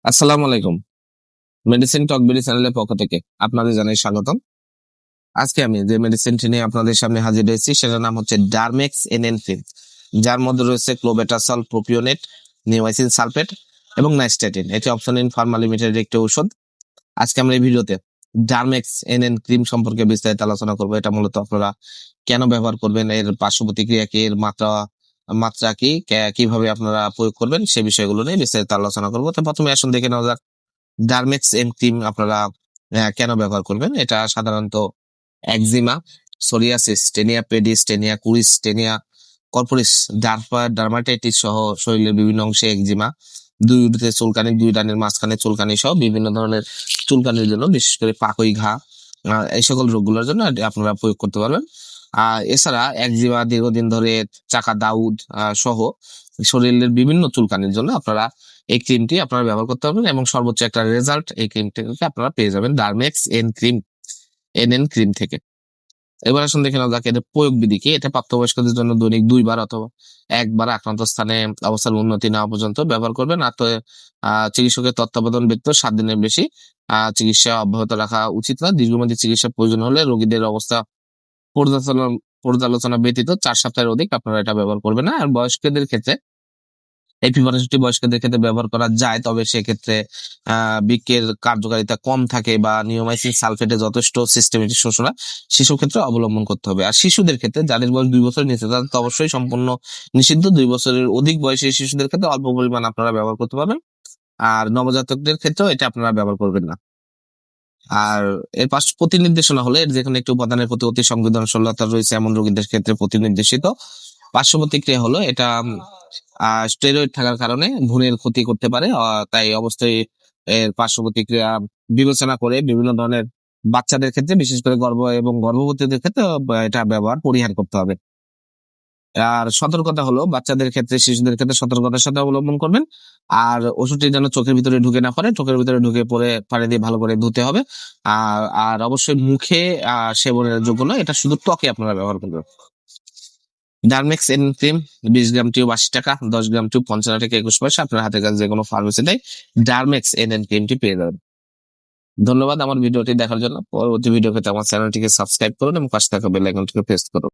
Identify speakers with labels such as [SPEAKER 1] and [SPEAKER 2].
[SPEAKER 1] আসসালামু আলাইকুম। মেডিসিন টক বিডি চ্যানেলের পক্ষ থেকে আপনাদের জানাই স্বাগতম। আজকে আমি যে মেডিসিনটি নিয়ে আপনাদের সামনে হাজির হয়েছি সেটার নাম হচ্ছে ডারমেক্স এনএনফিন, যার মধ্যে রয়েছে ক্লোবেটাসল, প্রোপিওনেট, নিওয়াইসিন সালফেট এবং নাইস্টেটিন। এটি অপশন ফার্মা লিমিটেডের একটি ঔষধ। আজকে আমরা এই ভিডিওতে ডারমেক্স এনএন ক্রিম সম্পর্কে বিস্তারিত আলোচনা করব। এটা মূলত আপনারা কেন ব্যবহার করবেন, এর পার্শ্ব প্রতিক্রিয়া কি, এর মাত্রা মাত্রা কি, কিভাবে আপনারা প্রয়োগ করবেন, সে বিষয়গুলো নিয়ে বিস্তারিত আলোচনা করবো। তো প্রথমে আসুন দেখে নেওয়া যাক ডারমেক্স এন ক্রিম আপনারা কেন ব্যবহার করবেন। এটা সাধারণত eczema, psoriasis, taenia pedis, taenia কুরিস, taenia corporis, dermatitis সহ শরীরের বিভিন্ন অংশে একজিমা, দুই উড়িতে চুলকানি, দুই ডানের মাঝখানে চুলকানি সহ বিভিন্ন ধরনের চুলকানির জন্য, বিশেষ করে পাকই ঘা, এই সকল রোগগুলোর জন্য এটি আপনারা প্রয়োগ করতে পারবেন। এছাড়া একজিমা, দীর্ঘদিন ধরে চাকা দাউদ সহ শরীরের বিভিন্ন চুলকানির জন্য আপনারা এই ক্রিমটি আপনারা ব্যবহার করতে পারবেন এবং সর্বোচ্চ একটা রেজাল্ট এই ক্রিমটিকে আপনারা পেয়ে যাবেন ডারমেক্স এনএন ক্রিম থেকে। এবার আসুন দেখে নেওয়া যাক এর প্রয়োগ বিধি কি। এটা প্রাপ্তবয়স্কদের জন্য দৈনিক 2 বার অথবা 1 বার আক্রান্ত স্থানে অবস্থার উন্নতি না পর্যন্ত ব্যবহার করবেন। আর তো চিকিৎসকের তত্ত্বাবধান ব্যতীত 7 দিনের বেশি চিকিৎসা অব্যাহত রাখা উচিত না। দীর্ঘমেয়াদী চিকিৎসা প্রয়োজন হলে রোগীদের অবস্থা পর্যালোচনা পর্যালোচনা ব্যতীত 4 সপ্তাহের অধিক আপনারা এটা ব্যবহার করবেন না। আর বয়স্কদের ক্ষেত্রে এই প্রিপারেশনটি বয়স্কদের ক্ষেত্রে ব্যবহার করা যায়, তবে সেক্ষেত্রে বৃক্কের কার্যকারিতা কম থাকে বা নিওমাইসিন সালফেটে যথেষ্ট সিস্টেমেটিক শোষণ হয়, সেসব ক্ষেত্রে অবলম্বন করতে হবে। আর শিশুদের ক্ষেত্রে, যাদের বয়স 2 বছরের নিচে, তাদের তো অবশ্যই সম্পূর্ণ নিষিদ্ধ। 2 বছরের অধিক বয়সী শিশুদের ক্ষেত্রে অল্প পরিমাণ আপনারা ব্যবহার করতে পারবেন। আর নবজাতকদের ক্ষেত্রেও এটা আপনারা ব্যবহার করবেন না। আর এর প্রতি নির্দেশনা হলে, এর যেখানে একটি উপাদানের প্রতি অতি সংবেদনশীলতা রয়েছে এমন রোগীদের ক্ষেত্রে প্রতি নির্দেশিত। পার্শ্ব প্রতিক্রিয়া হলো এটা স্টেরয়েড থাকার কারণে ভ্রূণের ক্ষতি করতে পারে। তাই অবশ্যই এর পার্শ্ব প্রতিক্রিয়া বিবেচনা করে বিভিন্ন ধরনের বাচ্চাদের ক্ষেত্রে, বিশেষ করে গর্ভবতীদের ক্ষেত্রে এটা ব্যবহার পরিহার করতে হবে। আর সতর্কতা হলো, বাচ্চাদের ক্ষেত্রে, শিশুদের ক্ষেত্রে সতর্কতার সাথে অবলম্বন করবেন। আর ওষুধটি যেন চোখের ভিতরে ঢুকে না পড়ে, চোখের ভিতরে ঢুকে পড়ে পানি দিয়ে ভালো করে ধুতে হবে। আর অবশ্যই মুখে সেবনের যোগ্য নয়, এটা শুধু ত্বকে আপনারা ব্যবহার করবেন। ডারমেক্স এন ক্রিম 20 গ্রাম টিউব 80 টাকা, 10 গ্রাম টিউব 55 টাকা 21 পয়সা। আপনার হাতের কাছে যে কোনো ফার্মেসিতে ডারমেক্স এন ক্রিমটি পেয়ে যাবেন। ধন্যবাদ আমার ভিডিওটি দেখার জন্য। পরবর্তী ভিডিও পেতে আমার চ্যানেলটিকে সাবস্ক্রাইব করুন এবং পাশে থাকা বেল আইকনটিকে প্রেস করুন।